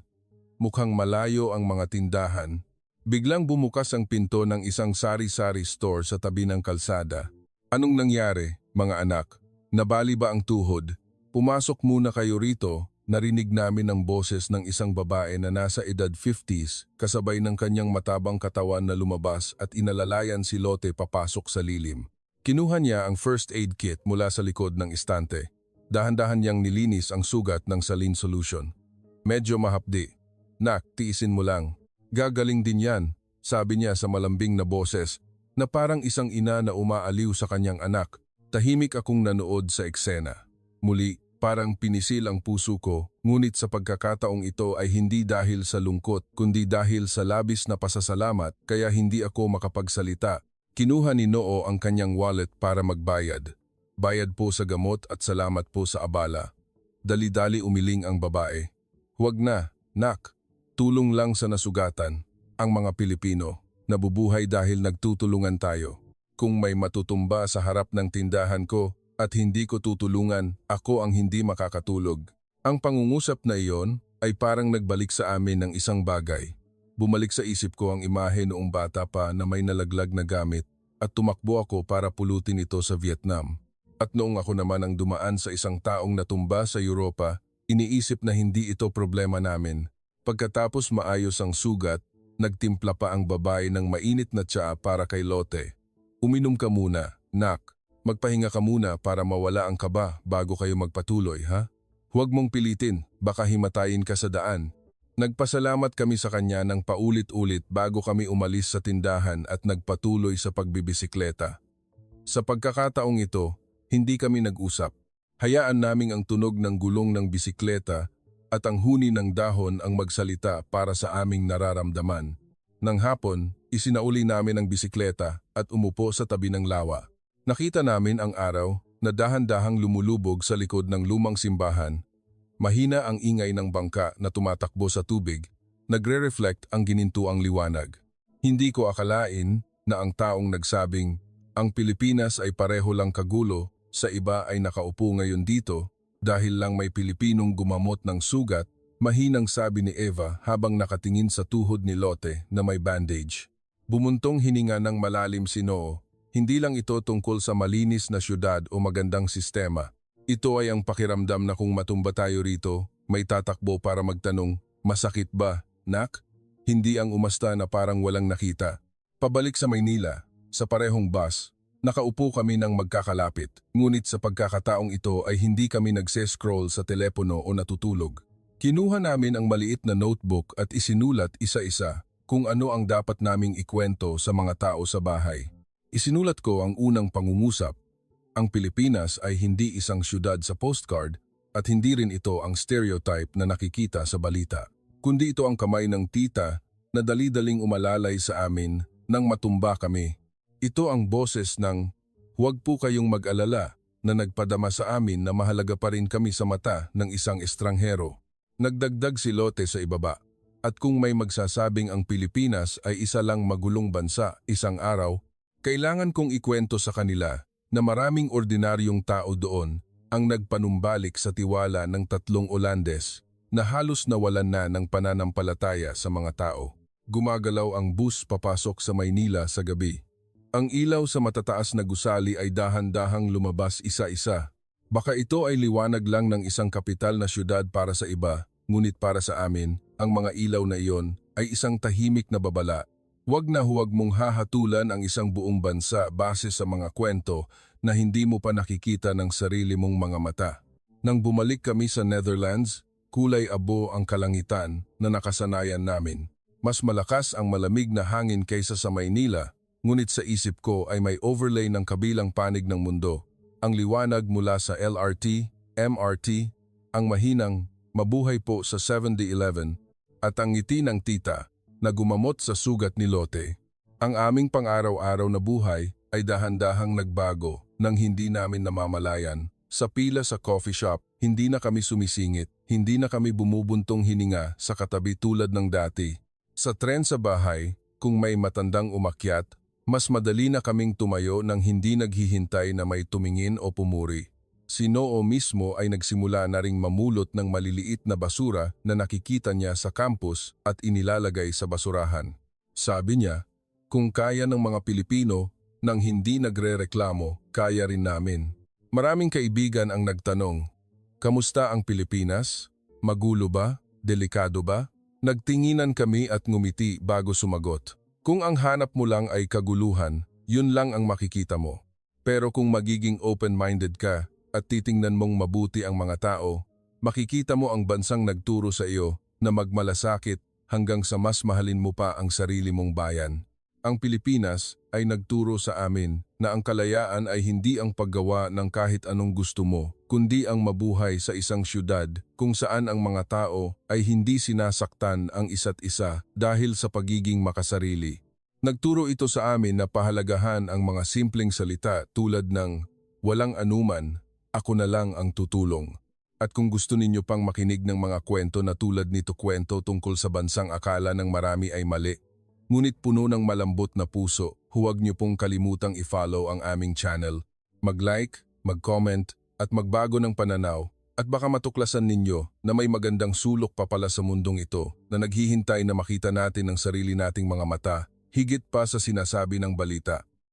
Speaker 1: Mukhang malayo ang mga tindahan. Biglang bumukas ang pinto ng isang sari-sari store sa tabi ng kalsada. Anong nangyari, mga anak? Nabali ba ang tuhod? Pumasok muna kayo rito. Narinig namin ang boses ng isang babae na nasa edad 50s kasabay ng kanyang matabang katawan na lumabas at inalalayan si Lotte papasok sa lilim. Kinuha niya ang first aid kit mula sa likod ng istante. Dahan-dahan niyang nilinis ang sugat ng saline solution. Medyo mahapdi. Nak, tiisin mo lang. Gagaling din yan, sabi niya sa malambing na boses na parang isang ina na umaaliw sa kanyang anak. Tahimik akong nanood sa eksena. Muli, parang pinisil ang puso ko, ngunit sa pagkakataong ito ay hindi dahil sa lungkot, kundi dahil sa labis na pasasalamat kaya hindi ako makapagsalita. Kinuha ni Noo ang kanyang wallet para magbayad. Bayad po sa gamot at salamat po sa abala. Dali-dali umiling ang babae. Huwag na, nak. Tulong lang sa nasugatan. Ang mga Pilipino, nabubuhay dahil nagtutulungan tayo. Kung may matutumba sa harap ng tindahan ko, at hindi ko tutulungan, ako ang hindi makakatulog. Ang pangungusap na iyon ay parang nagbalik sa amin ng isang bagay. Bumalik sa isip ko ang imahe noong bata pa na may nalaglag na gamit at tumakbo ako para pulutin ito sa Vietnam. At noong ako naman ang dumaan sa isang taong natumba sa Europa, iniisip na hindi ito problema namin. Pagkatapos maayos ang sugat, nagtimpla pa ang babae ng mainit na tsaa para kay Lotte. Uminom ka muna, nak. Magpahinga ka muna para mawala ang kaba bago kayo magpatuloy, ha? Huwag mong pilitin, baka himatayin ka sa daan. Nagpasalamat kami sa kanya ng paulit-ulit bago kami umalis sa tindahan at nagpatuloy sa pagbibisikleta. Sa pagkakataong ito, hindi kami nag-usap. Hayaan naming ang tunog ng gulong ng bisikleta at ang huni ng dahon ang magsalita para sa aming nararamdaman. Nang hapon, isinauli namin ang bisikleta at umupo sa tabi ng lawa. Nakita namin ang araw na dahan-dahang lumulubog sa likod ng lumang simbahan. Mahina ang ingay ng bangka na tumatakbo sa tubig, nagre-reflect ang ginintuang liwanag. Hindi ko akalain na ang taong nagsabing, ang Pilipinas ay pareho lang kagulo, sa iba ay nakaupo ngayon dito, dahil lang may Pilipinong gumamot ng sugat, mahinang sabi ni Eva habang nakatingin sa tuhod ni Lotte na may bandage. Bumuntong hininga ng malalim si Noo. Hindi lang ito tungkol sa malinis na syudad o magandang sistema. Ito ay ang pakiramdam na kung matumba tayo rito, may tatakbo para magtanong, masakit ba, nak? Hindi ang umasta na parang walang nakita. Pabalik sa Maynila, sa parehong bus, nakaupo kami ng magkakalapit. Ngunit sa pagkakataong ito ay hindi kami nagse-scroll sa telepono o natutulog. Kinuha namin ang maliit na notebook at isinulat isa-isa kung ano ang dapat naming ikwento sa mga tao sa bahay. Isinulat ko ang unang pangungusap. Ang Pilipinas ay hindi isang syudad sa postcard at hindi rin ito ang stereotype na nakikita sa balita. Kundi ito ang kamay ng tita na dali-daling umalalay sa amin nang matumba kami. Ito ang boses ng, huwag po kayong mag-alala na nagpadama sa amin na mahalaga pa rin kami sa mata ng isang estranghero. Nagdagdag si Lotte sa ibaba. At kung may magsasabing ang Pilipinas ay isa lang magulong bansa isang araw, kailangan kong ikwento sa kanila na maraming ordinaryong tao doon ang nagpanumbalik sa tiwala ng 3 Olandes na halos nawalan na ng pananampalataya sa mga tao. Gumagalaw ang bus papasok sa Maynila sa gabi. Ang ilaw sa matataas na gusali ay dahan-dahang lumabas isa-isa. Baka ito ay liwanag lang ng isang kapital na syudad para sa iba, ngunit para sa amin, ang mga ilaw na iyon ay isang tahimik na babala. Huwag mong hahatulan ang isang buong bansa base sa mga kwento na hindi mo pa nakikita ng sarili mong mga mata. Nang bumalik kami sa Netherlands, kulay abo ang kalangitan na nakasanayan namin. Mas malakas ang malamig na hangin kaysa sa Maynila, ngunit sa isip ko ay may overlay ng kabilang panig ng mundo. Ang liwanag mula sa LRT, MRT, ang mahinang mabuhay po sa 7-Eleven at ang ngiti ng tita na gumamot sa sugat ni Lotte. Ang aming pang-araw-araw na buhay ay dahan-dahang nagbago nang hindi namin namamalayan. Sa pila sa coffee shop, hindi na kami sumisingit, hindi na kami bumubuntong hininga sa katabi tulad ng dati. Sa tren sa bahay, kung may matandang umakyat, mas madali na kaming tumayo nang hindi naghihintay na may tumingin o pumuri. Si Noo mismo ay nagsimula na ring mamulot ng maliliit na basura na nakikita niya sa campus at inilalagay sa basurahan. Sabi niya, kung kaya ng mga Pilipino nang hindi nagrereklamo, kaya rin namin. Maraming kaibigan ang nagtanong, kamusta ang Pilipinas? Magulo ba? Delikado ba? Nagtinginan kami at ngumiti bago sumagot. Kung ang hanap mo lang ay kaguluhan, yun lang ang makikita mo. Pero kung magiging open-minded ka at titingnan mong mabuti ang mga tao, makikita mo ang bansang nagturo sa iyo na magmalasakit hanggang sa mas mahalin mo pa ang sarili mong bayan. Ang Pilipinas ay nagturo sa amin na ang kalayaan ay hindi ang paggawa ng kahit anong gusto mo, kundi ang mabuhay sa isang syudad kung saan ang mga tao ay hindi sinasaktan ang isa't isa dahil sa pagiging makasarili. Nagturo ito sa amin na pahalagahan ang mga simpleng salita tulad ng walang anuman, ako na lang ang tutulong. At kung gusto ninyo pang makinig ng mga kwento na tulad nito kwento tungkol sa bansang akala ng marami ay mali, ngunit puno ng malambot na puso, huwag niyo pong kalimutang i-follow ang aming channel. Mag-like, mag-comment, at magbago ng pananaw, at baka matuklasan ninyo na may magandang sulok pa pala sa mundong ito na naghihintay na makita natin ang sarili nating mga mata, higit pa sa sinasabi ng balita.